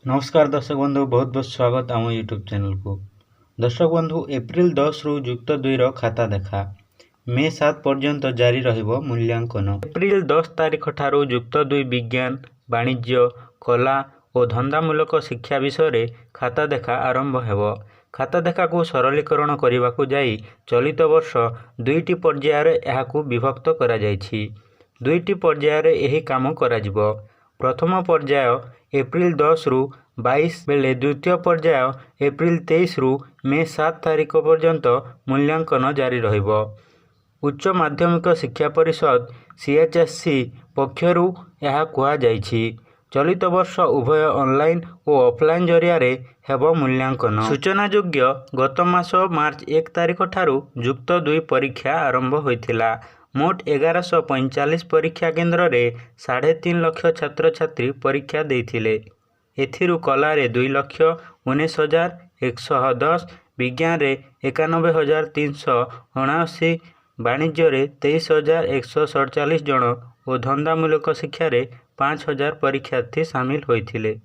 नमस्कार दर्शक बंधु, बहुत बहुत स्वागत आम यूट्यूब चैनल को। दर्शक बंधु, एप्रिल 10 रु जुक्त 2 खाता देखा मे 7 पर्यंत जारी रहिबो मूल्यांकन। एप्रिल 10 तारिख ठारू जुक्त 2 विज्ञान, वाणिज्य, कला और धंदामूलक शिक्षा विषय रे खाता देखा आरंभ हेबो। खाता देखा को सरलीकरण करने को जाई चलित वर्ष दुईटी पर्यायर एहाकू विभक्त करा जायछि। दुईटी पर्यायर एही काम करा जिवो। प्रथम पर्याय एप्रिल 10 रु 22 बेले द्वितीय पर्याय एप्रिल 23 रु मे 7 तारिख पर्यंत मूल्यांकन जारी रहिबो। उच्च माध्यमिक शिक्षा परिषद CHSC पक्षरु यह कुआ जायछि। चलित वर्ष उभय ऑनलाइन और ऑफलाइन जरिया रे हेबो मूल्यांकन। सूचना योग्य गत मास मार्च 1 तारिख ठारू जुक्त 2 परीक्षा आरंभ होइथिला। मोट 1145 परीक्षा केन्द्र रे 3.5 लाख छात्र छात्री परीक्षा देइथिले। एथिरु कला रे 2,19,110, विज्ञान रे 91,379, वाणिज्य रे 23,147 जन और धंदामूलक शिक्षा रे 5,000 परीक्षार्थी शामिल होइथिले।